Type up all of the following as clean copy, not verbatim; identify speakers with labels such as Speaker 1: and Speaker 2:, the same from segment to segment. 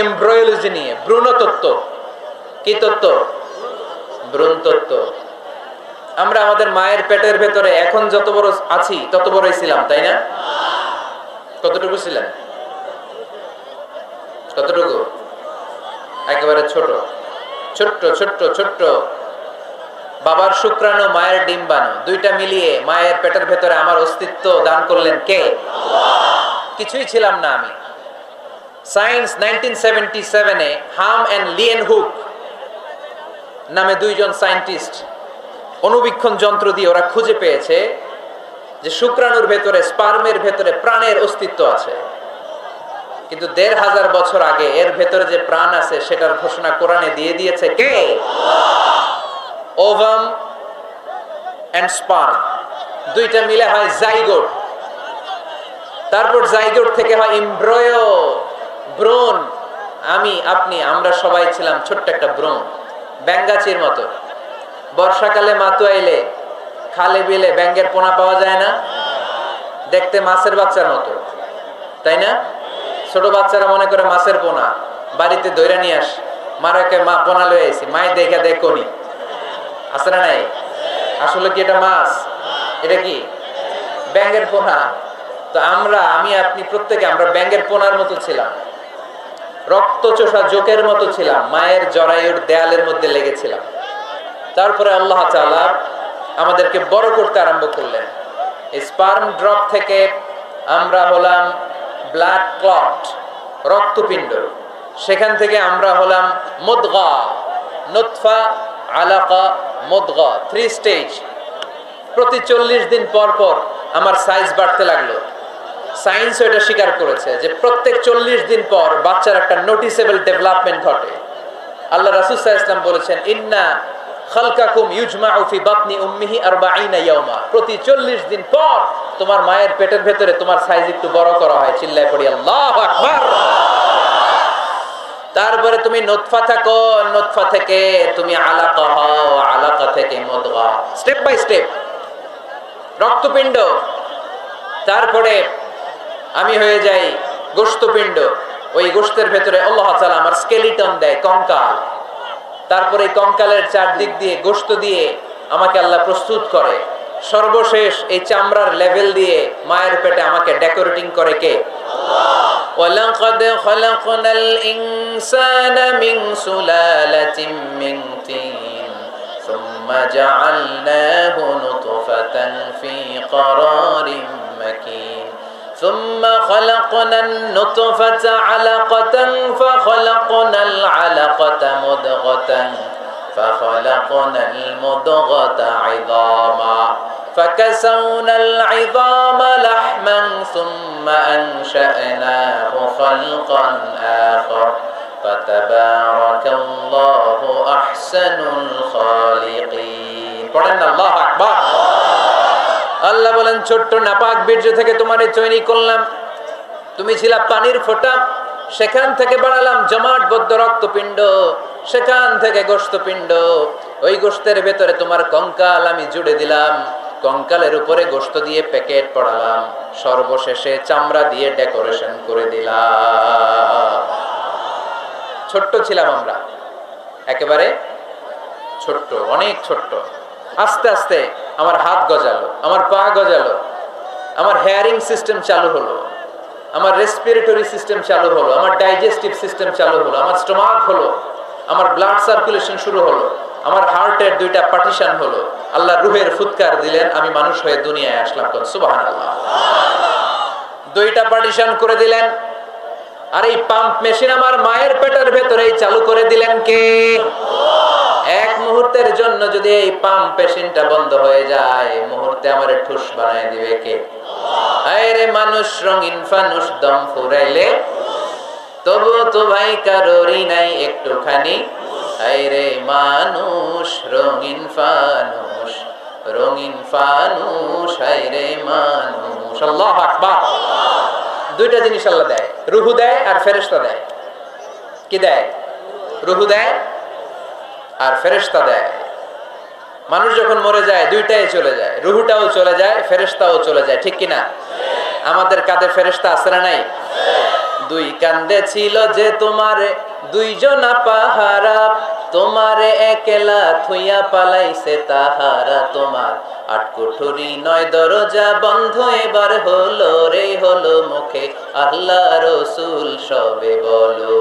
Speaker 1: Embryology নিয়ে, ভ্রূণতত্ত্ব। কি তত্ত্ব? ভ্রূণতত্ত্ব। আমরা আমাদের মায়ের পেটের ভেতরে এখন যত বড় আছি তত বড়ই ছিলাম, তাই না? কতটুকু ছিলেন? কতটুকু? একেবারে ছোট ছোট্ট ছোট্ট ছোট্ট। বাবার শুক্রাণু, মায়ের ডিম্বাণু, দুইটা মিলিয়ে মায়ের পেটের ভেতরে আমার অস্তিত্ব দান করলেন কে? কিছুই ছিলাম না আমি। সায়েন্স 1977-এ হাম এন্ড লিয়েন হুক নামে দুইজন সায়েন্টিস্ট অনুবীক্ষণ যন্ত্র দিয়ে ওরা খুঁজে পেয়েছে যে শুক্রাণুর ভেতরে, স্পার্মের ভেতরে প্রাণের অস্তিত্ব আছে। কিন্তু ১৫০০ বছর আগে এর ভেতরে যে প্রাণ আছে সেটার ঘোষণা কোরআনে দিয়ে দিয়েছে কে? ওভাম এন্ড স্পার্ম দুইটা মিলে হয় জাইগোট। তারপর জাইগোট থেকে হয় এমব্রয়ো, ভ্রূণ। আমি, আপনি, আমরা সবাই ছিলাম ছোট্ট একটা ভ্রূণ, ব্যাঙ্গাচির মতো। বর্ষাকালে মাতুয়াইলে খালে বিলে ব্যাঙ্গের পোনা পাওয়া যায় না? দেখতে মাছের বাচ্চার মতো, তাই না? ছোট বাচ্চারা মনে করে মাছের পোনা, বাড়িতে দইরা নিয়ে আস, মারাকে মা পোনা লয়ে আইছি, মাই দেখা দেয় কোনি আছে না নাই? আসলে কি এটা মাছ? এটা কি ব্যাঙ্গের পোনা? তো আমরা, আমি আপনি প্রত্যেকে আমরা ব্যাঙ্গের পোনার মতো ছিলাম, রক্ত চোষা জোকের মতো ছিলাম, মায়ের জরায়ুর দেয়ালের মধ্যে লেগেছিলাম। তারপরে আল্লাহ তাআলা আমাদেরকে বড় করতে আরম্ভ করলেন। স্পার্ম ড্রপ থেকে আমরা হলাম ব্লাড ক্লট, রক্তপিণ্ড। সেখান থেকে আমরা হলাম মুদগা, নুতফা, আলাকা, মুদগা, 3 স্টেজ। প্রতি 40 দিন পর পর আমার সাইজ বাড়তে লাগলো। সায়েন্স এটা স্বীকার করেছে যে প্রত্যেক 40 দিন পর বাচ্চার একটা নোটিসেবল ডেভেলপমেন্ট ঘটে। আল্লাহ রাসূল সাল্লাল্লাহু আলাইহি ওয়াসাল্লাম বলেছেন, ইন্না খালকাকুম ইউজমাউ ফি বাতনি উম্মিহি 40 ইয়াওমা। প্রতি 40 দিন পর তোমার মায়ের পেটের ভেতরে তোমার সাইজ একটু বড় করা হয়। চিল্লায় পড়ি আল্লাহু আকবার। তারপরে তুমি নুতফা থাকো, নুতফা থেকে তুমি আলাকা হও, আলাকা থেকে মুদগা, স্টেপ বাই স্টেপ রক্তপিণ্ড। তারপরে আমি হয়ে যাই গোশতপিণ্ড। ওই গোশতের ভেতরে আল্লাহ তাআলা আমার স্কেলিটন দেয়, কঙ্কাল। তারপরে কঙ্কালের চারদিক দিয়ে গোশত দিয়ে আমাকে আল্লাহ প্রস্তুত করে। সর্বশেষ এই চামড়ার লেভেল দিয়ে মায়ের পেটে আমাকে ডেকোরেটিং করে কে? আল্লাহ। ওয়ালাকাদ খালাকনাল ইনসানা মিন সুলালাতিন মিন তিন সুম্মা জাআলনাহু নুতফাতান ফি ক্বারারিন মাকিন ثم خلقنا النطفة علقة فخلقنا العلقة مضغة فخلقنا المضغة عظاما فكسونا العظام لحما ثم أنشأناه خلقا آخر فتبارك الله أحسن الخالقين. পড়েন আল্লাহু আকবার। আল্লাহ বলেন, ছোট্ট নাপাক বীর্য থেকে তোমারে তৈরি করলাম, তুমি ছিলা পানির ফোঁটা, সেখান থেকে বাড়ালাম জমাটবদ্ধ রক্তপিণ্ড, সেখান থেকে গোশতপিণ্ড, ওই গোশতের ভেতরে তোমার কঙ্কাল আমি জুড়ে দিলাম, কঙ্কালের উপরে গোশত দিয়ে প্যাকেট পড়ালাম, সর্বশেষে চামড়া দিয়ে ডেকোরেশন করে দিলাম। ছোট্ট ছিলাম আমরা, একেবারে ছোট্ট, অনেক ছোট্ট। আস্তে আস্তে আমার হাত গজালো, আমার পা গজালো, আমার হেয়ারিং সিস্টেম চালু হলো, আমার রেসপিরেটরি সিস্টেম চালু হলো, আমার ডাইজেস্টিভ সিস্টেম চালু হলো, আমার স্টোমাক হলো, আমার ব্লাড সার্কুলেশন শুরু হলো, আমার হার্টের 2টা পার্টিশন হলো। আল্লাহ রুহের ফুৎকার দিলেন, আমি মানুষ হয়ে দুনিয়ায় আসলাম। কোন সুবহানাল্লাহ। 2টা পার্টিশন করে দিলেন। আর এই পাম্প মেশিন আমার মায়ের পেটের ভেতরেই চালু করে দিলেন কে? এক মুহূর্তের জন্য যদি এই পাম্প মেশিনটা বন্ধ হয়ে যায়, মুহূর্তে আমার ঠুস বানায় দিবে কে? আরে মানুষ রঙিন ফানুস, দম ফুরাইলে তবু তো ভাই কারোরই নাই একটুখানি। আরে মানুষ রঙিন ফানুস, রঙিন ফানুস, আরে মানুষ। আল্লাহু আকবার। 2টা জিনিস আল্লাহ দেয়, রুহু দেয় আর ফেরেশতা দেয়। কি দেয়? রুহু দেয় আর ফেরেশতা দেয়। মানুষ যখন মরে যায় 2টাই চলে যায়, রুহুটাও চলে যায়, ফেরেশতাও চলে যায়, ঠিক কিনা? আমাদের কাঁধে ফেরেশতা আছে না নাই? দুই কান্দে ছিল যে তোমারে দুইজনা পাহারা, তোমারে একলা থুইয়া পালাইছে তাহারা। তোমার আট কুঠুরি নয় দরজা বন্ধ এবার হলো রে হলো, মুখে আল্লাহ রসুল সবে বলো,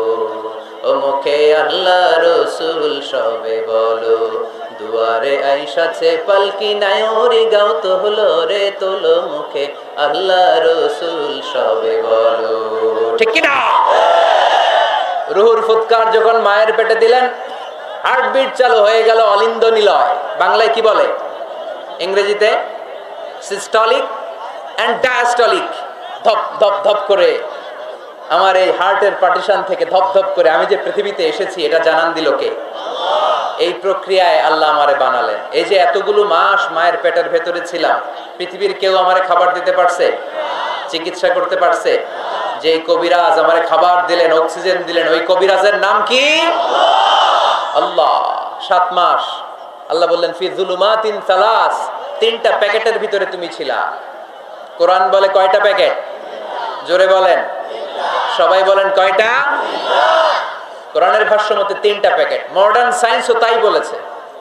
Speaker 1: ও মুখে আল্লাহ রসুল সবে বলো। দুয়ারে আইসাছে পালকি নায়রি গাও তো হলো রে তোলো, মুখে আল্লাহ রসুল সবে বলো। ঠিক কিনা? রুহুর ফুৎকার যখন মায়ের পেটে দিলেন, হার্টবিট চালু হয়ে গেল অলিন্দ নিলয়। বাংলায় কি বলে? ইংরেজিতে সিস্টলিক এন্ড ডায়াস্টলিক। ধপ ধপ ধপ করে আমার এই হার্টের পার্টিশন থেকে ধপ ধপ করে আমি যে পৃথিবীতে এসেছি এটা জানান দিল কে? এই প্রক্রিয়ায় আল্লাহ আমারে বানালেন। এই যে এতগুলো মাস মায়ের পেটের ভেতরে ছিলাম, পৃথিবীর কেউ আমারে খাবার দিতে পারছে? চিকিৎসা করতে পারছে? যে কবিরাজ আমারে খাবার দিলেন, অক্সিজেন দিলেন, ওই কবিরাজের নাম কি? আল্লাহ। 7 মাস আল্লাহ বললেন ফি যুলুমাতিন সালাস, 3টা প্যাকেটের ভিতরে তুমি ছিলা। কোরআন বলে কয়টা প্যাকেট? জোরে বলেন, সবাই বলেন কয়টা? কোরআনের ভাষ্য মতে 3টা প্যাকেট। মডার্ন সায়েন্সও তাই বলেছে,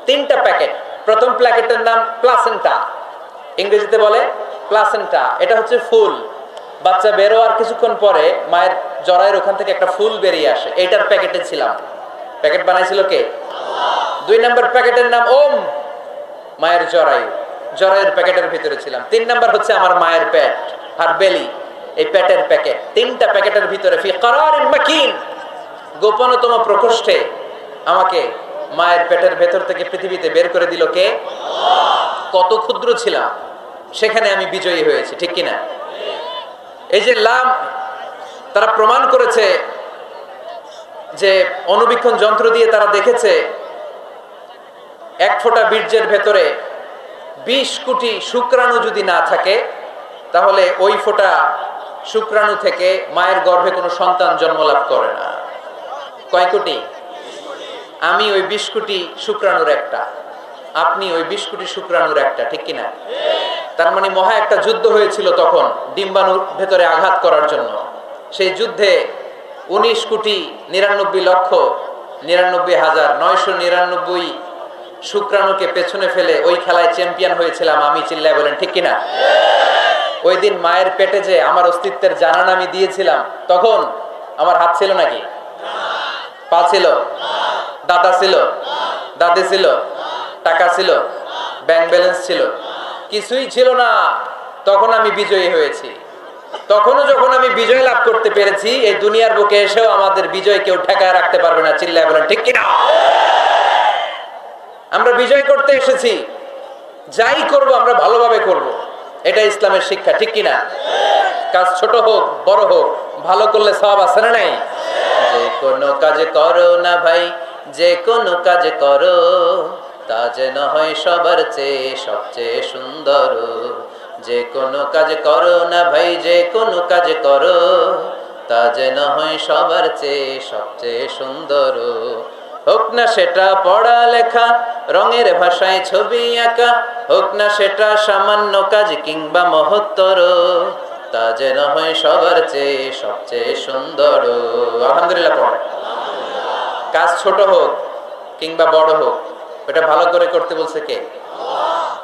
Speaker 1: 3টা প্যাকেট। প্রথম প্যাকেটের নাম প্লাসেন্টা, ইংরেজিতে বলে প্লাসেন্টা। এটা হচ্ছে ফুল। বাচ্চা বের হওয়ার কিছুক্ষণ পরে মায়ের জরায়ের ওখান থেকে একটা ফুল বেরিয়ে আসে, এইটার প্যাকেটে ছিলাম। প্যাকেট বানাইছিল কে? 2 নম্বর প্যাকেটের নাম ওম, মায়ের জরায়ু, জরায়ুর প্যাকেটের ভিতরে ছিলাম। 3 নম্বর হচ্ছে আমার মায়ের পেট, আর বেলি, এই পেটের প্যাকেট। 3টা প্যাকেটের ভিতরে ফি করারিন মাকিন, গোপনতম প্রকোষ্ঠে আমাকে মায়ের পেটের ভেতর থেকে পৃথিবীতে বের করে দিল কে? কত ক্ষুদ্র ছিলাম, সেখানে আমি বিজয়ী হয়েছি। ঠিক কিনা? এই যে লাম, তারা প্রমাণ করেছে যে অণুবীক্ষণ যন্ত্র দিয়ে তারা দেখেছে 1 ফোঁটা বীর্যের ভেতরে 20 কোটি শুক্রাণু যদি না থাকে, তাহলে ওই ফোঁটা শুক্রাণু থেকে মায়ের গর্ভে কোনো সন্তান জন্ম লাভ করে না। কয় কোটি? আমি ওই 20 কোটি শুক্রাণুর একটা, আপনি ওই 20 কোটি শুক্রাণুর একটা। ঠিক কিনা? তার মানে মহা একটা যুদ্ধ হয়েছিল তখন ডিম্বাণুর ভেতরে আঘাত করার জন্য। সেই যুদ্ধে 19,99,99,999 শুক্রাণুকে পেছনে ফেলে ওই খেলায় চ্যাম্পিয়ন হয়েছিলাম আমি। চিল্লায় বলেন ঠিক কিনা? ওই দিন মায়ের পেটে যে আমার অস্তিত্বের জানান আমি দিয়েছিলাম, তখন আমার হাত ছিল নাকি? পা ছিল? দাদা ছিল? দাদি ছিল? টাকা ছিল? ব্যাংক ব্যালেন্স ছিল? কিছুই ছিল না। তখন আমি বিজয়ী হয়েছি। তখনও যখন আমি বিজয় লাভ করতে পেরেছি, এই দুনিয়ার বুকে এসেও আমাদের বিজয় কেউ ঠেকায় রাখতে পারবে না। চিল্লায় বলেন ঠিক কিনা? আমরা বিজয় করতে এসেছি, যাই করব আমরা ভালোভাবে করব, এটা ইসলামের শিক্ষা। ঠিক কিনা? কাজ ছোট হোক বড় হোক, ভালো করলে সওয়াব আছে না নাই? যে কোনো কাজ করো না ভাই, যে কোনো কাজ করো, তা যেন হয় সবার চেয়ে সবচেয়ে সুন্দর। যে কোনো কাজ করো না ভাই, যে কোনো কাজ করো, তা যেন হয় সবার চেয়ে সবচেয়ে সুন্দর। হোক না সেটা পড়া লেখা, রঙের ভাষায় ছবি আঁকা, হোক না সেটা সামান্য কাজ কিংবা মহত্তর, তা যেন হয় সবার চেয়ে সবচেয়ে সুন্দর। আলহামদুলিল্লাহ পড়ে। কাজ ছোট হোক কিংবা বড় হোক, ওটা ভালো করে করতে বলছে কে?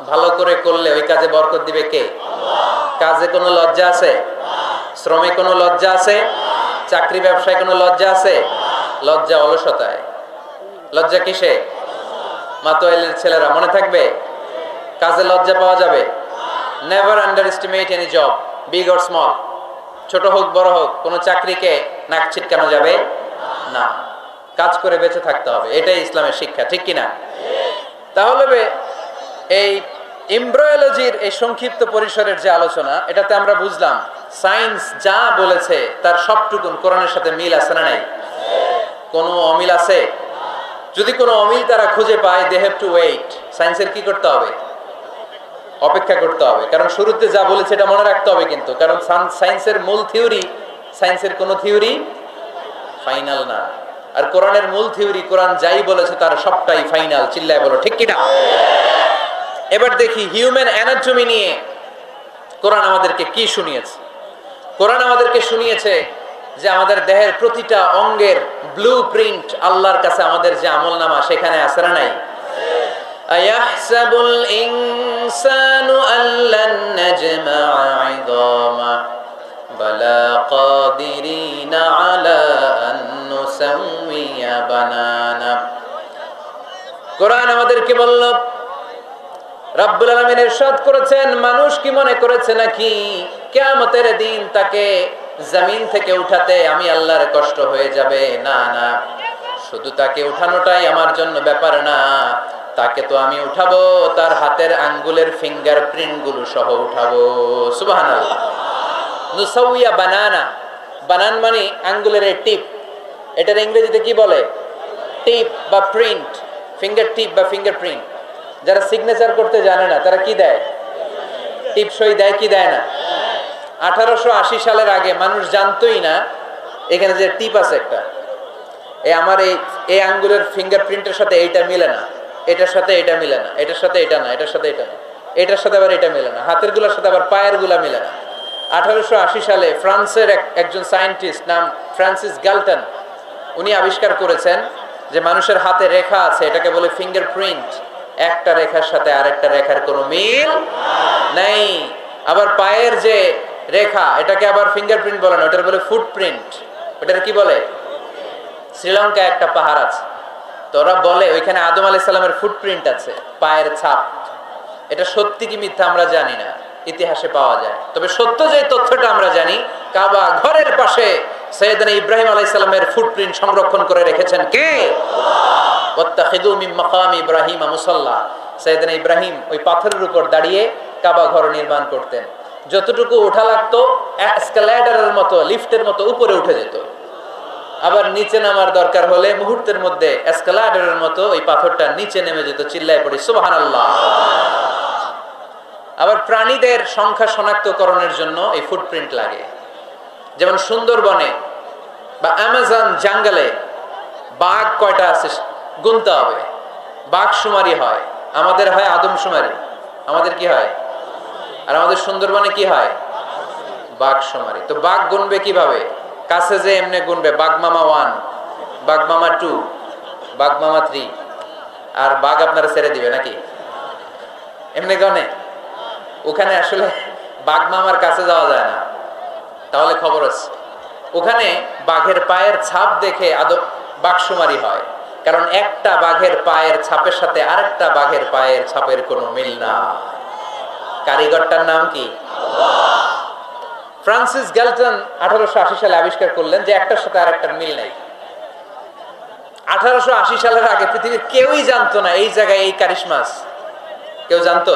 Speaker 1: ভালো করে করলে ওই কাজে বরকত দিবে কে? কাজে কোনো লজ্জা আছে? শ্রমে কোনো লজ্জা আছে? চাকরি ব্যবসায় কোনো লজ্জা আছে? লজ্জা অলসতায়। লজ্জা কিসে? মাতোয়াইলের ছেলেরা মনে থাকবে? কাজে লজ্জা পাওয়া যাবে। Never under estimate any job, big or small. ছোট হোক বড় হোক, কোনো চাকরিকে নাক ছিটকানো যাবে না। কাজ করে বেঁচে থাকতে হবে, এটাই ইসলামের শিক্ষা। ঠিক কিনা? তাহলে এই এমব্রায়োলজির এই সংক্ষিপ্ত পরিসরের যে আলোচনা, এটাতে আমরা বুঝলাম সায়েন্স যা বলেছে তার সবটুকুন কোরআনের সাথে মিল আছে না নাই? কোনো অমিল আছে? যদি কোনো অমিল তারা খুঁজে পায়, দে হ্যাভ টু ওয়েট। সায়েন্সের কি করতে হবে? অপেক্ষা করতে হবে। কারণ শুরুতে যা বলেছে এটা মনে রাখতে হবে কিন্তু, কারণ সায়েন্সের মূল থিওরি, সায়েন্সের কোনো থিওরি ফাইনাল না। আর কোরআনের মূল থিওরি, কোরআন যাই বলেছে তার সবটাই ফাইনাল। চিল্লায় বলো ঠিক কিনা? এবার দেখি হিউম্যান অ্যানাটমি নিয়ে কোরআন আমাদেরকে কি শুনিয়েছে। কোরআন আমাদেরকে শুনিয়েছে যে আমাদের দেহের প্রতিটা অঙ্গের ব্লু প্রিন্ট আল্লাহর কাছে আমাদের যে আমলনামা সেখানে আছে না নাই? আয়াহসাবুল ইনসানু আল্লান নাজমা'a 'idama বালা কাদিরিনা আলা আন নুসাউইয়া বানানা। কোরআন আমাদেরকে বলল, রব্বুল আলামিন ইরশাদ করেছেন, মানুষ কি মনে করেছে নাকি কিয়ামতের দিন তাকে জমিন থেকে উঠাতে আমি আল্লাহর কষ্ট হয়ে যাবে? না না, শুধু তাকে উঠানোটাই আমার জন্য ব্যাপার না, তাকে তো আমি উঠাবো তার হাতের আঙ্গুলের ফিঙ্গারপ্রিন্ট গুলো সহ উঠাবো। সুবহানাল্লাহ। নুসাউইয়া বানানা, বানান মানে আঙ্গুলের এই টিপ, এটার ইংরেজিতে কি বলে? টিপ বা প্রিন্ট, ফিঙ্গার টিপ বা ফিঙ্গারপ্রিন্ট। যারা সিগনেচার করতে জানে না তারা কি দেয়? টিপ সই দেয় কি দেয় না? 1880 সালের আগে মানুষ জানতোই না এখানে যে টিপ আছে একটা, আমার এই আঙ্গুলের ফিঙ্গারপ্রিন্টের সাথে এইটা মিলে না, এটার সাথে এটা মিলে না, এটার সাথে এটা না, এটার সাথে এটা না, এটার সাথে আবার এটা মিলে না, হাতের গুলোর সাথে আবার পায়ের গুলা মিলে না। 1880 সালে ফ্রান্সের একজন সায়েন্টিস্ট নাম ফ্রান্সিস গ্যালটন, উনি আবিষ্কার করেছেন যে মানুষের হাতে রেখা আছে, এটাকে বলে ফিঙ্গারপ্রিন্ট। একটা রেখার সাথে আরেকটা রেখার কোনো মিল নাই। আবার পায়ের যে রেখা, এটাকে আবার ফিঙ্গারপ্রিন্ট বলে না, ওটার বলে ফুটপ্রিন্ট। ওটার কি বলে? শ্রীলঙ্কায় একটা পাহাড় আছে, তো ওরা বলে ওইখানে আদম আলাইহিস সালামের ফুটপ্রিন্ট আছে, পায়ের ছাপ। এটা সত্যি কি মিথ্যা আমরা জানি না, ইতিহাসে পাওয়া যায়। তবে সত্য যে তথ্যটা আমরা জানি, কাবা ঘরের পাশে সাইয়েদনা ইব্রাহিম আলাইহিস সালামের ফুটপ্রিন্ট সংরক্ষণ করে রেখেছেন কে? ওয়াত্তাখিযু মিন মাকামি ইব্রাহিম মুসাল্লা। সাইয়েদনা ইব্রাহিম ওই পাথরের উপর দাঁড়িয়ে কাবা ঘর নির্মাণ করতেন। যতটুকু ওঠা লাগতো এসকালেটরের মতো, লিফটের মতো উপরে উঠে যেত। আবার নিচে নামার দরকার হলে মুহূর্তের মধ্যে এসকালেটরের মতো ওই পাথরটা নিচে নেমে যেত। চিল্লায় পড়ি সুবহানাল্লাহ। আবার প্রাণীদের সংখ্যা শনাক্তকরণের জন্য এই ফুটপ্রিন্ট লাগে। যেমন সুন্দরবনে বা অ্যামাজন জঙ্গলে বাঘ কয়টা আছে গুনতে হবে। বাঘ শুমারি হয়, আমাদের হয় আদমশুমারি। আমাদের কি হয়? আর আমাদের সুন্দরবনে কি হয়? বাঘ শুমারি। তো বাঘ গুনবে কিভাবে? কাছে যে এমনি গুনবে, বাঘ মামা 1, বাঘ মামা 2, বাঘ মামা 3, আর বাঘ আপনারা ছেড়ে দিবে নাকি? এমনি গনে? ওখানে আসলে বাঘ মামার কাছে যাওয়া যায় না, তাহলে খবর আছে। ওখানে বাঘের পায়ের ছাপ দেখে বাঘ শুমারি হয়, কারণ একটা বাঘের পায়ের ছাপের সাথে আরেকটা বাঘের পায়ের ছাপের কোনো মিল না। কারিগরটার নাম কি? ফ্রান্সিস গ্যালটন 1880 সালে আবিষ্কার করলেন যে একটার সাথে আরেকটার মিল নাই। 1880 সালের আগে পৃথিবীর কেউই জানতো না এই জায়গায় এই কারিশমা আছে। কেউ জানতো?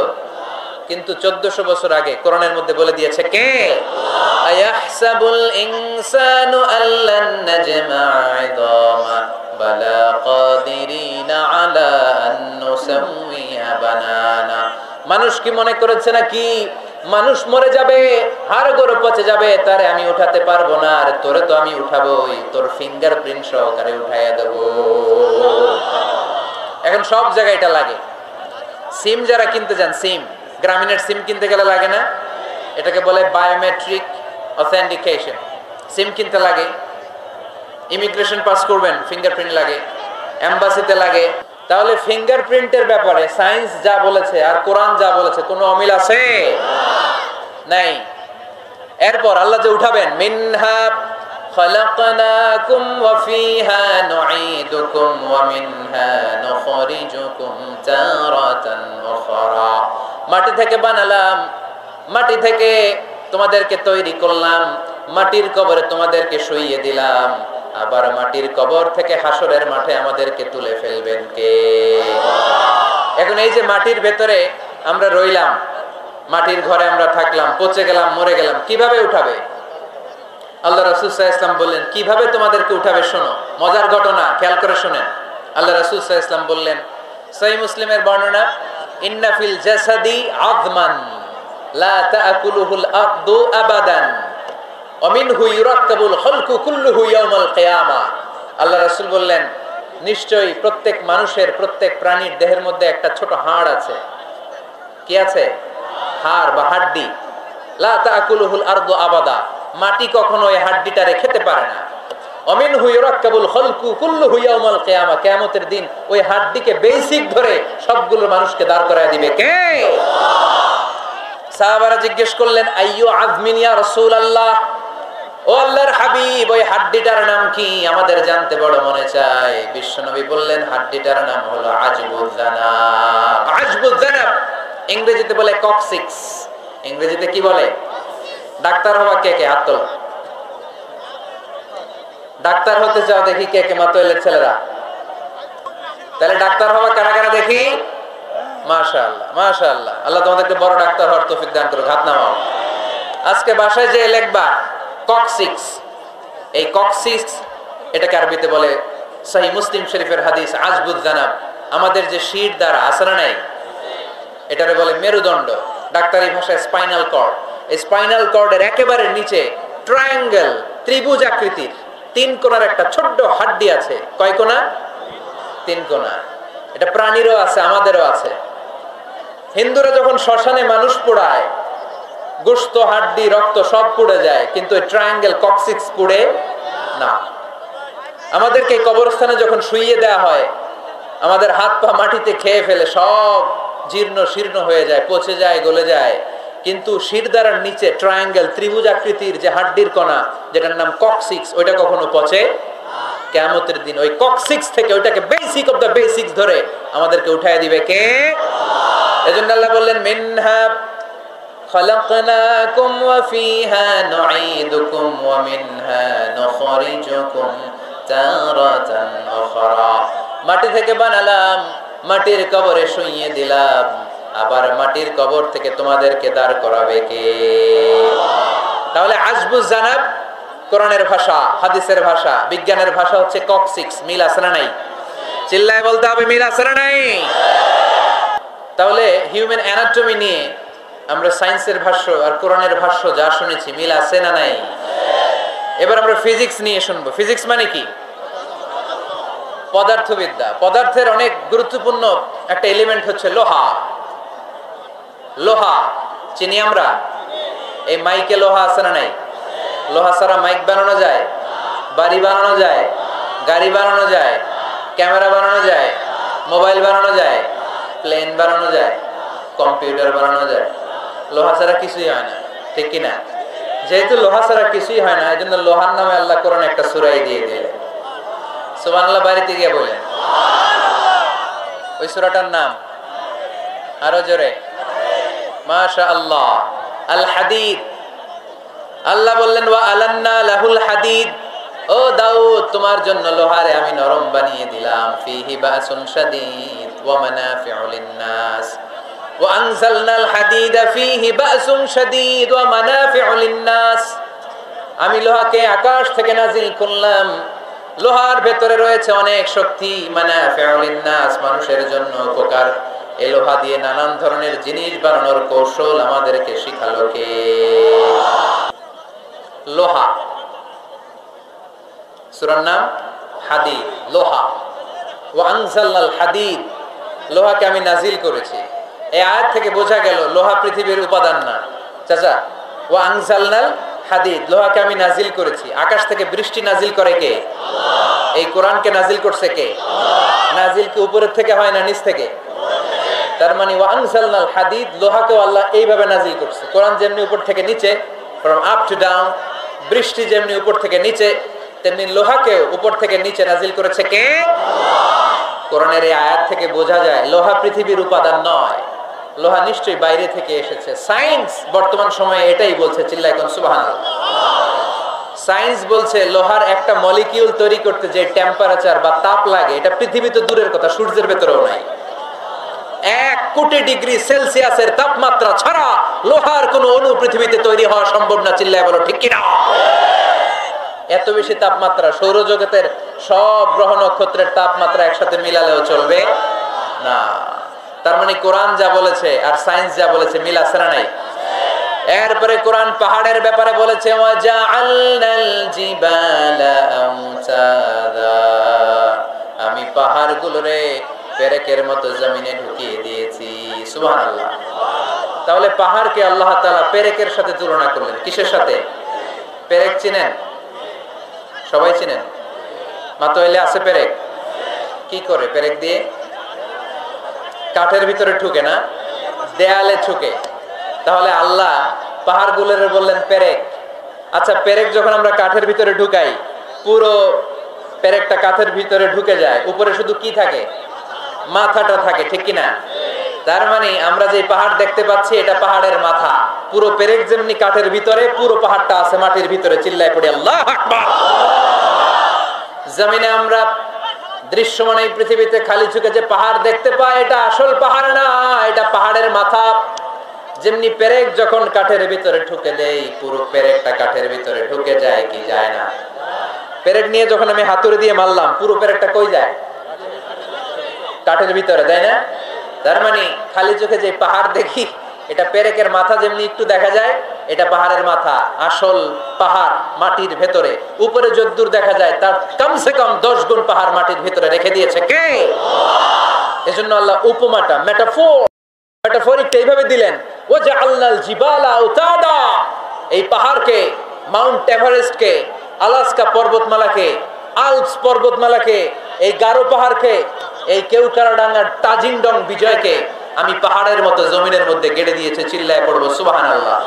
Speaker 1: কিন্তু 1400 বছর আগে কোরআনের মধ্যে বলে দিয়েছে কে? আয়াহসাবুল ইনসানু আল্লান নাজমা'a 'idama বালা কাদিরিনা আলা আন নুসাউইয়া বানানা। মানুষ কি মনে করেছে নাকি মানুষ মরে যাবে, হাড়গোড় পচে যাবে, তারে আমি উঠাতে পারবো না? আর তোরে তো আমি উঠাবোই, তোর ফিঙ্গারপ্রিন্ট সহকারে উঠাইয়া দেব। এখন সব জায়গায় এটা লাগে। সিম যারা কিনতে যান, সিম গ্রামীণের সিম কিনতে গেলে লাগে না? এটাকে বলে বায়োমেট্রিক অথেন্টিকেশন। সিম কিনতে লাগে, ইমিগ্রেশন পাস করবেন ফিঙ্গারপ্রিন্ট লাগে, এম্বাসিতে লাগে। তাহলে ফিঙ্গারপ্রিন্টের ব্যাপারে সায়েন্স যা বলেছে আর কোরআন যা বলেছে কোনো অমিল আছে? নাই। এরপর আল্লাহ যে উঠাবেন, মিনহা খালাকনাকুম ওয়া ফিহা নুঈদুকুম ওয়া মিনহা নুখরিজুকুম তারাতান উখরা। মাটি থেকে বানালাম, মাটি থেকে তোমাদেরকে তৈরি করলাম, মাটির কবরে তোমাদেরকে শুইয়ে দিলাম, আবার মাটির কবর থেকে হাসরের মাঠে আমাদেরকে তুলে ফেলবেন কে? এখন এই যে মাটির ভেতরে আমরা রইলাম, মাটির ঘরে আমরা থাকলাম, পচে গেলাম, মরে গেলাম, কিভাবে উঠাবে? আল্লাহ রাসূল সাল্লাল্লাহু আলাইহি ওয়াসাল্লাম বললেন কিভাবে তোমাদেরকে উঠাবে শোনো। মজার ঘটনা, খেয়াল করে শুনেন। আল্লাহ রাসূল সাল্লাল্লাহু আলাইহি ওয়াসাল্লাম বললেন, সহিহ মুসলিমের বর্ণনা, ইন্না ফিল জাসাদি আযমান লা তাআকুলুহুল আরদু আবাদান ওয়া মিনহু ইউরাক্কাবুল খালকু কুল্লুহু ইয়াউমাল কিয়ামাহ। আল্লাহ রাসূল বললেন, নিশ্চয়ই প্রত্যেক মানুষের, প্রত্যেক প্রাণীর দেহের মধ্যে একটা ছোট হাড় আছে। কি আছে? হাড় বা হাড্ডি। লা তাআকুলুহুল আরদু আবাদা, মাটি কখনো ওই হাড্ডিটারে খেতে পারে না। অমিনহু ইউরাক্কাবুল খালকু কুল্লুহু ইয়াউমাল কিয়ামা, কিয়ামতের দিন ওই হাড্ডিকে বেসিক ধরে সবগুলো মানুষকে দাঁড় করায় দিবে কে? সাহাবারা জিজ্ঞেস করলেন, আইয়ু আযমিন ইয়া রাসূলুল্লাহ, ও আল্লাহর হাবিব ওই হাড্ডিটার নাম কি? আমাদের জানতে বড় মনে চায়। বিশ্বনবী বললেন, হাড্ডিটার নাম হলো আজবুজ জানাব। আজবুজ জানাব ইংরেজিতে বলে কক্সিক্স। ইংরেজিতে কি বলে? ডাক্তার হওয়া কে কে হাত তোলো। ডাক্তার হতে চাও দেখি কে কে? মাতোয়েলের ছেলেরা। তাহলে ডাক্তার হওয়া কারা কারা দেখি? মাশাআল্লাহ মাশাআল্লাহ, আল্লাহ তোমাদেরকে বড় ডাক্তার হওয়ার তৌফিক দান করুক। হাত নামাও। আজকে বাসায় যে লিখবা কক্সিক্স, এই কক্সিক্স এটাকে আরবিতে বলে সহিহ মুসলিম শরীফের হাদিস আজবুজ জানাব। আমাদের যে শির দ্বারা আছে না নাই, এটারে বলে মেরুদণ্ড, ডাক্তারি ভাষায় স্পাইনাল কর্ড। এই স্পাইনাল কর্ডের একেবারে নিচে ট্রায়াঙ্গেল, ত্রিভুজ আকৃতির 3 কোণার একটা ছোট্ট হাড্ডি আছে। কয় কোণা? 3 কোণা। এটা প্রাণীরও আছে, আমাদেরও আছে। হিন্দুরা যখন শ্মশানে মানুষ পোড়ায়, গোশত, হাড্ডি, রক্ত সব পুড়ে যায়, কিন্তু ওই ট্রায়াঙ্গেল কক্সিক্স পুড়ে না। আমাদেরকে কবরস্থানে যখন শুইয়ে দেয়া হয়, আমাদের হাত পা মাটিতে খেয়ে ফেলে, সব জীর্ণ শীর্ণ হয়ে যায়, পচে যায়, গলে যায়, কিন্তু শিরদাঁড়ার নিচে ট্রায়াঙ্গেল, ত্রিভুজ আকৃতির যে হাড্ডির কণা, যেটার নাম কক্সিক্স, ওইটা কখনো পচে। কিয়ামতের দিন ওই কক্সিক্স থেকে, ওইটাকে বেসিক অফ দ্য বেসিক্স ধরে আমাদেরকে উঠায় দিবে কে? এজন্য আল্লাহ বললেন, মিনহা খালাকনাকুম ওয়া ফিহা নুঈদুকুম ওয়া মিনহা নুখরিজুকুম তারাতান উখরা। মাটি থেকে বানালাম, মাটির কবরে শুইয়ে দিলাম, আবার মাটির কবর থেকে তোমাদেরকে দাঁড় করাবে কে? তাহলে আজবুজ জানাব কোরআনের ভাষা, হাদিসের ভাষা, বিজ্ঞানের ভাষা হচ্ছে কক্সিক্স। মিল আছে না নাই? চিল্লায় বলতে হবে, মিল আছে না নাই? তাহলে হিউম্যান অ্যানাটমি নিয়ে আমরা সায়েন্সের ভাষ্য আর কোরআনের ভাষ্য যা শুনেছি, মিল আছে না নাই? এবার আমরা ফিজিক্স নিয়ে শুনবো। ফিজিক্স মানে কি? পদার্থবিদ্যা। পদার্থের অনেক গুরুত্বপূর্ণ একটা এলিমেন্ট হচ্ছে লোহা। লোহা চিনি আমরা। এই মাইকে লোহা আছে না নাই? লোহা ছাড়া মাইক বানানো যায়, বাড়ি বানানো যায়, গাড়ি বানানো যায়, ক্যামেরা বানানো যায়, মোবাইল বানানো যায়, প্লেন বানানো যায়, কম্পিউটার বানানো যায়। লোহা ছাড়া কিছুই হয় না, ঠিক কিনা? যেহেতু লোহা ছাড়া কিছুই হয় না, এই জন্য লোহার নামে আল্লাহ কোরআনে একটা সূরাই দিয়ে দিলেন। সুবহানাল্লাহ বাড়িতে গিয়ে বলেন। ওই সূরাটার নাম আরো জোরে, মাশাআল্লাহ, আল হাদিদ। আল্লাহ বললেন, ওয়া আলান্না লাহুল হাদিদ, ও দাউদ তোমার জন্য লোহারে আমি নরম বানিয়ে দিলাম। ফিহি বাসুন শাদীদ ওয়া মানাফিউ লিন-নাস ওয়া আনজালনাল হাদিদা ফিহি বাসুন শাদীদ ওয়া মানাফিউ লিন-নাস। আমি লোহাকে আকাশ থেকে নাজিল করলাম, লোহার ভেতরে রয়েছে অনেক শক্তি। মানাফিউ লিন-নাস, মানুষের জন্য উপকার। এই লোহা দিয়ে নানান ধরনের জিনিস বানানোর কৌশল আমাদেরকে শিখালো কে? লোহা। সূরার নাম হাদিদ, লোহা। ওয়া আনজালনাল হাদিদ, লোহাকে আমি নাজিল করেছি। এই আয়াত থেকে বোঝা গেল লোহা পৃথিবীর উপাদান না। চাচা, ওয়া আনজালনাল হাদিদ, লোহাকে আমি নাজিল করেছি। আকাশ থেকে বৃষ্টি নাজিল করে কে? এই কোরআনকে নাজিল করছে কে? নাজিল কি উপরের থেকে হয় না নিচ থেকে? তার মানে ওয়া আনজালনাল হাদিদ, লোহাকেও আল্লাহ এইভাবে নাজিল করছে। কোরআন যেমনি উপর থেকে নিচে, ফ্রম আপ টু ডাউন, বৃষ্টি যেমনি উপর থেকে নিচে, তেমনি লোহাকেও উপর থেকে নিচে নাজিল করেছে কে? কোরআনের এই আয়াত থেকে বোঝা যায় লোহা পৃথিবীর উপাদান নয়, লোহা নিশ্চয়ই বাইরে থেকে এসেছে। সায়েন্স বর্তমান সময়ে এটাই বলছে, চিল্লায় কোন সুবহানাল্লাহ। সায়েন্স বলছে লোহার একটা মলিকিউল তৈরি করতে যে টেম্পারেচার বা তাপ লাগে, এটা পৃথিবীতে দূরের কথা, সূর্যের ভেতরেও নাই। 1 কোটি ডিগ্রি সেলসিয়াসের তাপমাত্রা ছাড়া লোহার কোন অণু পৃথিবীতে তৈরি হওয়া সম্ভব না। চিল্লায় বলো ঠিক কিনা? এত বেশি তাপমাত্রা সৌরজগতের সব গ্রহ নক্ষত্রের তাপমাত্রা একসাথে মিলালেও চলবে না। তার মানে কোরআন যা বলেছে আর সায়েন্স যা বলেছে মিল আছে না নাই? এরপরে কোরআন পাহাড়ের ব্যাপারে বলেছে, ওয়াজআলনাল জিবালা আওতাদা, আমি পাহাড়গুলোরে পেরেকের মতো জমিনে ঢুকিয়ে দিয়েছি। সুবহানাল্লাহ। তাহলে পাহাড়কে আল্লাহ তাআলা পেরেকের সাথে তুলনা করলেন। কিসের সাথে? পেরেক চিনেন? সবাই চিনেন? মাতোয়াইলে আছে পেরেক? কি করে পেরেক দিয়ে? কাঠের ভিতরে ঠুকে না, দেয়ালে ঠুকে। তাহলে আল্লাহ পাহাড়গুলোরে বললেন পেরেক। আচ্ছা, পেরেক যখন আমরা কাঠের ভিতরে ঢুকাই, পুরো পেরেকটা কাঠের ভিতরে ঢুকে যায়, উপরে শুধু কি থাকে? মাথাটা থাকে, ঠিক কিনা? তার মানে আমরা যে পাহাড় দেখতে পাচ্ছি এটা পাহাড়ের মাথা। পুরো পেরেক যেমনি কাঠের ভিতরে, পুরো পাহাড়টা আছে মাটির ভিতরে। চিল্লায় পড়ি আল্লাহু আকবার। জমিনে আমরা দৃশ্যমান এই পৃথিবীতে খালি চোখে যে পাহাড় দেখতে পাই, এটা আসল পাহাড় না, এটা পাহাড়ের মাথা। যেমনি পেরেক যখন কাঠের ভিতরে ঢুকে দেই, পুরো পেরেকটা কাঠের ভিতরে ঢুকে যায় কি যায় না? পেরেক নিয়ে যখন আমি হাতুড়ি দিয়ে মারলাম, পুরো পেরেকটা কই যায়? কাঠের ভিতরে, তাই না? তার মানে খালি চোখে যে পাহাড় দেখি, এটা পেরেকের মাথা যেমনি একটু দেখা যায়, এটা পাহাড়ের মাথা। আসল পাহাড় মাটির ভেতরে, উপরে যদ্দূর দেখা যায় তার কমসে কম 10 গুণ পাহাড় মাটির ভিতরে রেখে দিয়েছে কে? এজন্য আল্লাহ উপমাটা, মেটাফরিকটা এইভাবে দিলেন, ওয়াজআলনাল জিবালা আওতাদা। এই পাহাড়কে, মাউন্ট এভারেস্টকে, আলাস্কা পর্বতমালাকে, আলপস পর্বতমালাকে, এই গারো পাহাড়কে, এই কেওক্রাডাঙ্গার তাজিংডং বিজয়কে আমি পাহাড়ের মতো জমিনের মধ্যে গেড়ে দিয়েছে। চিল্লায় পড়বো সুবহানাল্লাহ।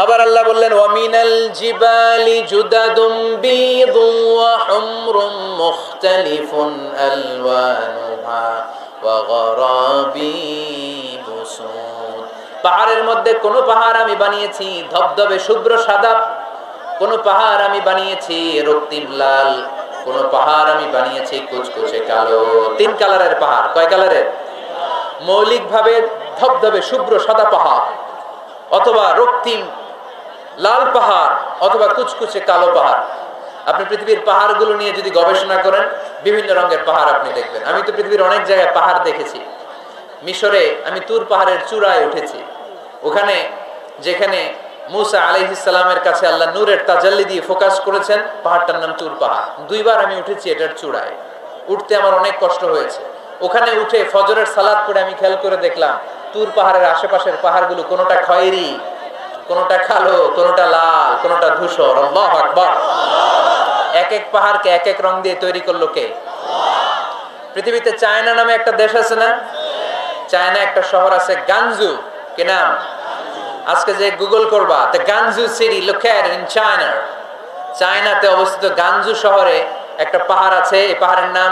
Speaker 1: আবার আল্লাহ বললেন, ওয়ামিনাল জিবালি জুদাদুম বীদুন ওয়া হুমরুম মুখতালিফুন আলওয়ানুহা ওয়া গরাবিবু সুদ। পাহাড়ের মধ্যে কোন পাহাড় আমি বানিয়েছি ধবধবে শুভ্র সাদা, কোন পাহাড় আমি বানিয়েছি রক্তিম লাল, কোন পাহাড় আমি বানিয়েছি কুচকুচে কালো। 3 কালারের পাহাড়। কয় কালারের? মৌলিকভাবে ধবধবে শুভ্র সাদা পাহাড়, অথবা রক্তিম লাল পাহাড়, অথবা কুচকুচে কালো পাহাড়। আপনি পৃথিবীর পাহাড়গুলো নিয়ে যদি গবেষণা করেন, বিভিন্ন রঙের পাহাড় আপনি দেখবেন। আমি তো পৃথিবীর অনেক জায়গায় পাহাড় দেখেছি। মিশরে আমি তুর পাহাড়ের চূড়ায় উঠেছি। ওখানে যেখানে মুসা আলাইহিস সালামের কাছে আল্লাহ নূরের তাজাল্লি দিয়ে ফোকাস করেছেন, পাহাড়টার নাম তুর পাহাড়। 2 বার আমি উঠেছি এটার চূড়ায়। উঠতে আমার অনেক কষ্ট হয়েছে। ওখানে উঠে ফজরের সালাত পড়ে আমি খেয়াল করে দেখলাম তুর পাহাড়ের আশেপাশের পাহাড়গুলো কোনোটা খয়েরি, কোনোটা কালো, কোনোটা লাল, কোনোটা ধূসর। আল্লাহু আকবার। এক এক পাহাড়কে এক এক রং দিয়ে তৈরি করলো কে? পৃথিবীতে চায়না নামে একটা দেশ আছে না? চায়না একটা শহর আছে গানজু। কি নাম? আজকে যে গুগল করবা, the গানজু city located in China. চায়নাতে অবস্থিত গানজু শহরে একটা পাহাড় আছে। এই পাহাড়ের নাম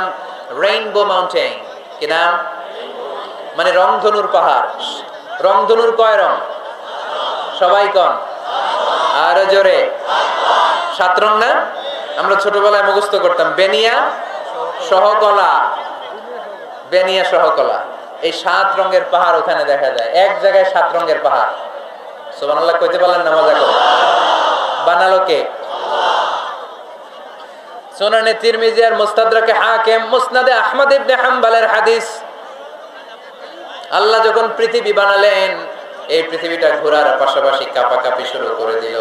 Speaker 1: রেইনবো মাউন্টেন। কি নাম? মানে রংধনুর পাহাড়। রংধনুর কয় রং? সবাই কন, আরো জোরে। 7 রং না? আমরা ছোটবেলায় মুখস্থ করতাম, বেনিয়া সহকলা, বেনিয়া সহকলা। এই 7 রঙের পাহাড় ওখানে দেখা যায়। এক জায়গায় 7 রঙের পাহাড়। সুবহানাল্লাহ কইতে পারলেন না? মজা করে। বানালো কে? সুনানে তিরমিজি আর মুস্তাদরাকে হাকিম, মুসনাদে আহমদ ইবনে হাম্বলের হাদিস। আল্লাহ যখন পৃথিবী বানালেন, এই পৃথিবীটা ঘোরার পাশাপাশি কাঁপাকাঁপি শুরু করে দিল।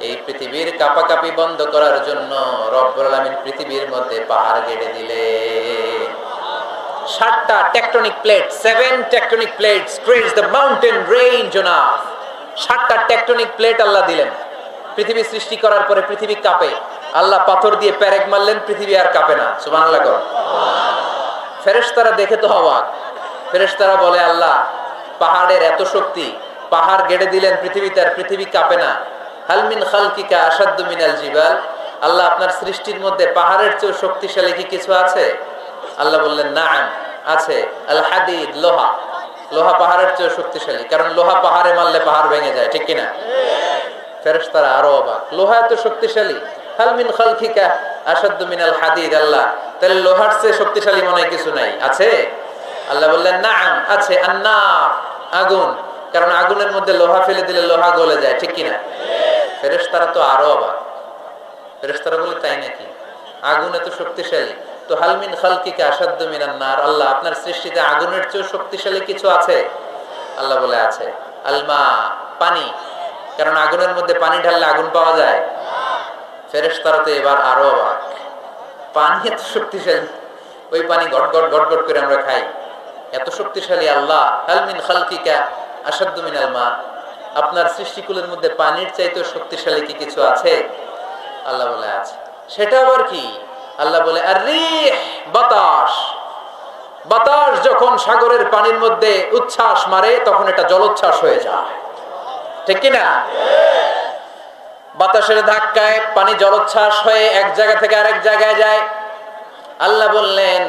Speaker 1: এই পৃথিবীর কাঁপাকাঁপি বন্ধ করার জন্য রব্বুল আলামিন পৃথিবীর মধ্যে পাহাড় গেড়ে দিলেন। 7টা tectonic plate, 7 tectonic plates creates the mountain range on earth. 7টা টেকটনিক প্লেট আল্লাহ দিলেন। পৃথিবী সৃষ্টি করার পরে পৃথিবী কাঁপে। আল্লাহ পাথর দিয়ে পেরেক মারলেন, পৃথিবী আর কাঁপে না। সুবহানাল্লাহ কর। ফেরেশতারা দেখে তো অবাক। ফেরেশতারা বলে, আল্লাহ পাহাড়ের এত শক্তি, পাহাড় গেড়ে দিলেন পৃথিবীতে, আর পৃথিবী কাঁপে না। হাল মিন খালকিকা আশাদ্দু মিনাল জিবাল। আল্লাহ আপনার সৃষ্টির মধ্যে পাহাড়ের চেয়ে শক্তিশালী কি কিছু আছে? আল্লাহ বললেন, নাম আছে। আল হাদিদ, লোহা। লোহা পাহাড়ের চেয়ে শক্তিশালী, কারণ লোহা পাহাড়ে মারলে পাহাড় ভেঙে যায়, ঠিক কিনা? ফেরেশতারা আরো অবাক, লোহা এত শক্তিশালী। হাল মিন খালকিকা আশাদ্দু মিনাল হাদিদ। আল্লাহ, তাহলে লোহার চেয়ে শক্তিশালী মনে হয় কিছু নাই, আছে? আল্লাহ বললেন, নাম আছে। আন্নার, আগুন, কারণ আগুনের মধ্যে লোহা ফেলে দিলে লোহা গলে যায়, ঠিক কিনা? ফেরেশতারা তো আরো অবাক। ফেরেশতারা বলে, তাই নাকি? আগুন এত শক্তিশালী, তো হাল মিন খালকিকা আশাদ্দু মিনান নার। আল্লাহ, আপনার সৃষ্টিতে আগুনের চেয়ে শক্তিশালী কিছু আছে? আল্লাহ বলে, আছে। আলমা, পানি, কারণ আগুনের মধ্যে পানি ঢাললে আগুন পাওয়া যায়। ফেরেশতারা তো এবার আরো অবাক, পানি এত শক্তিশালী, ওই পানি গট গট গট গট করে আমরা খাই, এত শক্তিশালী আল্লাহ। হাল মিন খালকিকা আশাদ্দু মিনাল মা। আপনার সৃষ্টিকুলের মধ্যে পানির চাইতে শক্তিশালী কি কিছু আছে? আল্লাহ বলে আছে। সেটা আবার কি? আল্লাহ বলে আর-রিহ, বাতাস। বাতাস যখন সাগরের পানির মধ্যে উচ্ছ্বাস মারে তখন এটা জলোচ্ছ্বাস হয়ে যায়, ঠিক কিনা? বাতাসের ধাক্কায় পানি জলোচ্ছ্বাস হয়ে এক জায়গা থেকে আরেক জায়গায় যায়। আল্লাহ বললেন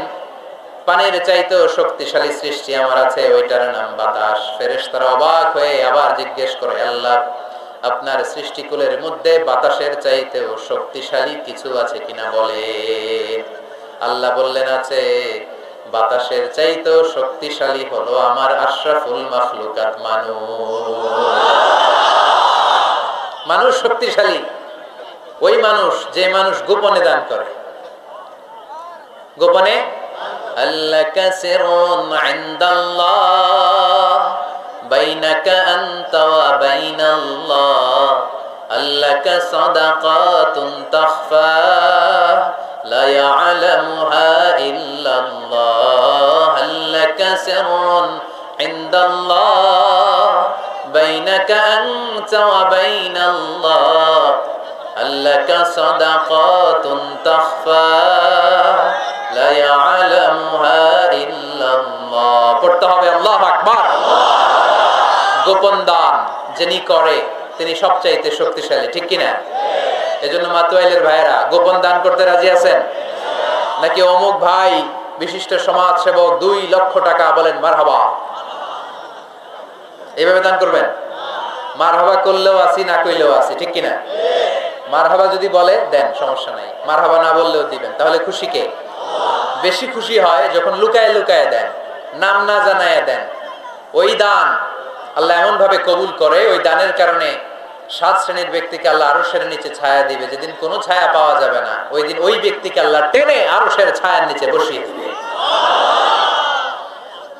Speaker 1: পানির চাইতেও শক্তিশালী সৃষ্টি আমার আছে, ওইটার নাম বাতাস। ফেরেশতারা অবাক হয়ে আবার জিজ্ঞেস করে, আল্লাহ আপনার সৃষ্টিকুলের মধ্যে বাতাসের চাইতেও শক্তিশালী কিছু আছে কিনা বলেন। আল্লাহ বললেন আছে। বাতাসের চাইতেও শক্তিশালী হলো আমার আশরাফুল মাখলুকাত মানুষ শক্তিশালী। ওই মানুষ যে মানুষ গোপনে দান করে। গোপনে আল্লাকা সিররুন ইনদাল্লাহ বাইনাকা আনতা ওয়া বাইনাল্লাহ আল্লাকা সাদাকাতুন তাখফা লা ইয়ালামুহা ইল্লাল্লাহ আল্লাকা সিররুন ইনদাল্লাহ বাইনাকা আনতা ওয়া বাইনাল্লাহ আল্লাকা সাদাকাতুন তাখফা লা ইয়ালামুহা ইল্লাল্লাহ। পড়তে হবে আল্লাহু আকবার। গোপন দান যিনি করে তিনি সবচাইতে শক্তিশালী, ঠিক কিনা? এজন্য মাতোয়াইলের ভাইরা গোপন দান করতে রাজি আছেন নাকি? অমুক ভাই বিশিষ্ট সমাজ সেবক 2 লক্ষ টাকা, বলেন মারহাবা। এইভাবে দান করবেন। মারহাবা করলেও আছি, না কইলেও আছি, ঠিক কিনা? মারহাবা যদি বলে দেন, সমস্যা নাই। মারহাবা না বললেও দিবেন। তাহলে খুশি কে? বেশি খুশি হয় যখন লুকায় লুকায় দেন, নাম না জানায় দেন। ওই দান আল্লাহ এমন ভাবে কবুল করে, ওই দানের কারণে 7 শ্রেণীর ব্যক্তিকে আল্লাহ আরশের নিচে ছায়া দিবে। যেদিন কোনো ছায়া পাওয়া যাবে না, ওই দিন ওই ব্যক্তিকে আল্লাহ টেনে আরশের ছায়ার নিচে বসিয়ে দিবে।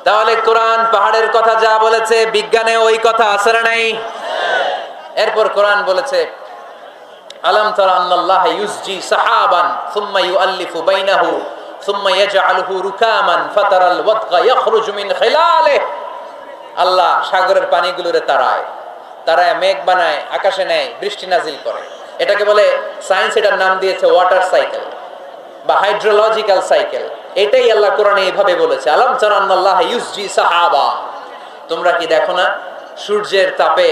Speaker 1: তাহলে কোরআন পাহাড়ের কথা যা বলেছে, বিজ্ঞানে ওই কথা আছে না নাই? এরপর কোরআন বলেছে আলাম তারা আন্নাল্লাহ ইউসজি সাহাবান সুম্মা ইউআল্লিফু বাইনাহু সুম্মা ইয়াজআলুহু রুকামান ফাতারাল ওয়াদগা ইয়াখরুজু মিন খিলালিহি। আল্লাহ সাগরের পানিগুলোরে তারায় মেঘ বানায়, আকাশে নেয়, বৃষ্টি নাজিল করে। এটাকে বলে সায়েন্স, এটার নাম দিয়েছে ওয়াটার সাইকেল বা হাইড্রোলজিক্যাল সাইকেল। এটাই আল্লাহ কোরআনে এইভাবে বলেছে আলাম তারা আন্নাল্লাহ ইউসজি সাহাবা। তোমরা কি দেখো না সূর্যের তাপে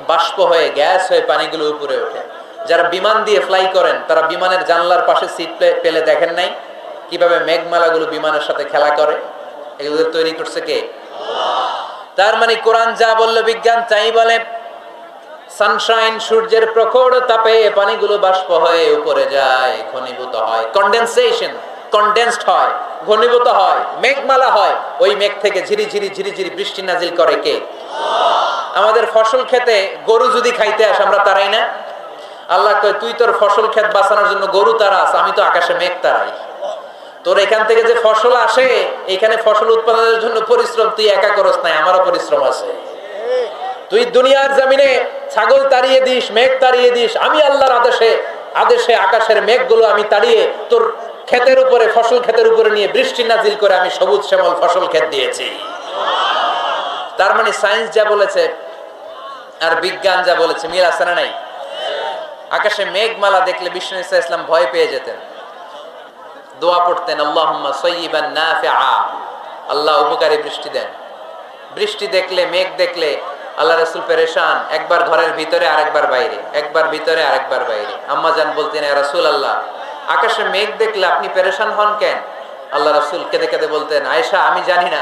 Speaker 1: বাষ্প হয়ে গ্যাস হয়ে পানিগুলো উপরে ওঠে। যারা বিমান দিয়ে ফ্লাই করেন তারা বিমানের জানলার পাশে সিট পেলে দেখেন নাই কিভাবে মেঘমালাগুলো বিমানের সাথে খেলা করে? এগুলো তৈরি করছে কে? তার মানে কোরআন যা বলল বিজ্ঞান তাই বলে। সানশাইন, সূর্যের প্রখর তাপে পানিগুলো বাষ্প হয়ে উপরে যায়, ঘনীভূত হয়, কন্ডেনসেশন, কন্ডেন্সড হয়, ঘনীভূত হয়, মেঘমালা হয়। ওই মেঘ থেকে ঝিরি ঝিরি ঝিরি ঝিরি বৃষ্টি নাজিল করে কে? আমাদের ফসল খেতে গরু যদি খাইতে আসে আমরা তারাই না? আল্লাহ কয় তুই তোর ফসল ক্ষেত বাঁচানোর জন্য গরু তারাস, আমি তো আকাশে মেঘ তারাই। তোর এখান থেকে যে ফসল আসে, এখানে ফসল উৎপাদনের জন্য পরিশ্রম তুই একা করস নাই, আমারও পরিশ্রম আছে। তুই দুনিয়ার জমিনে ছাগল তাড়িয়ে দিস, মেঘ তাড়িয়ে দিস, আমি আল্লাহর আদেশে আকাশের মেঘগুলো আমি তাড়িয়ে তোর ক্ষেতের উপরে, ফসল ক্ষেতের উপরে নিয়ে বৃষ্টি নাজিল করে আমি সবুজ শ্যামল ফসল ক্ষেত দিয়েছি। তার মানে সায়েন্স যা বলেছে আর বিজ্ঞান যা বলেছে মিল আছে না নাই? আকাশে মেঘমালা দেখলে বিষ্ণু ঈসা ইসলাম ভয় পেয়ে যেতেন, দোয়া পড়তেন আল্লাহুম্মা সাইয়্যিবান নাফিআ, আল্লাহ উপকারী বৃষ্টি দেন। বৃষ্টি দেখলে, মেঘ দেখলে আল্লাহ রাসূল পেরেশান, একবার ঘরের ভিতরে আরেকবার বাইরে, একবার ভিতরে আরেকবার বাইরে। আম্মা জান বলতেন ইয়া রাসূলুল্লাহ আকাশে মেঘ দেখলে আপনি পেরেশান হন কেন? আল্লাহ রাসূল কেঁদে কেঁদে বলতেন আয়েশা আমি জানি না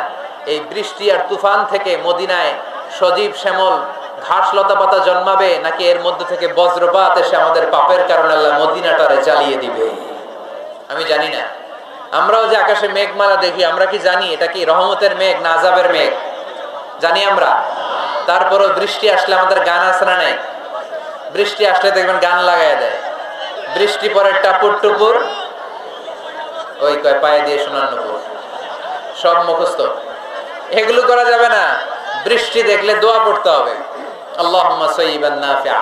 Speaker 1: এই বৃষ্টি আর তুফান থেকে মদিনায় সজীব শ্যামল ঘাস লতা পাতা জন্মাবে নাকি এর মধ্যে থেকে বজ্রপাত এসে আমাদের পাপের কারণে আল্লাহ মদিনাটারে জ্বালিয়ে দিবে, আমি জানি না। আমরাও যে আকাশে মেঘমালা দেখি, আমরা কি জানি এটা কি রহমতের মেঘ না আযাবের মেঘ? জানি আমরা। তারপরও বৃষ্টি আসলে আমাদের গান আছে না নাই? বৃষ্টি আসলে দেখবেন গান লাগায় দেয়। বৃষ্টি পরে টাপুর টুপুর, ওই কয় পায়ে দিয়ে সোনার নুপুর, সব মুখস্থ। এগুলো করা যাবে না। বৃষ্টি দেখলে দোয়া পড়তে হবে আল্লাহুম্মা সাইয়্যিবান নাফিআ,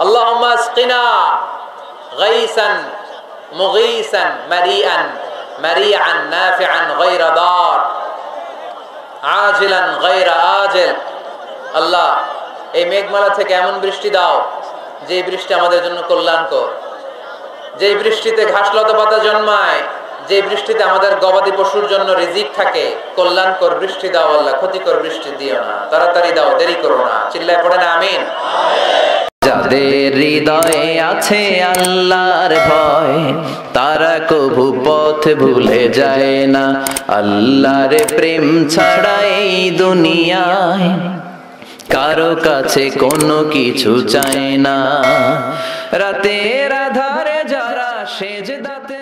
Speaker 1: আল্লাহুম্মা আসকিনা গাইসান মুগীসান মারিআন নাফিআন গায়রা দার আজিলান গায়রা আজিল। আল্লাহ এই মেঘমালা থেকে এমন বৃষ্টি দাও যে বৃষ্টি আমাদের জন্য কল্যাণকর, যে বৃষ্টিতে ঘাস লতা পাতা জন্মায়, যে বৃষ্টিতে আমাদের গবাদি পশুর জন্য রিজিক থাকে। কল্যাণকর বৃষ্টি দাও আল্লাহ, ক্ষতিকর বৃষ্টি দিও না, তাড়াতাড়ি দাও, দেরি করো না। চিল্লায় পড়েন আমিন।
Speaker 2: যাদের হৃদয়ে আছে আল্লাহর ভয়, তারা কভু পথ ভুলে যায় না। আল্লাহর প্রেম ছাড়া এই দুনিয়ায় কারো কাছে কোনো কিছু চায় না। রাতের আধারে যারা সেজদাতে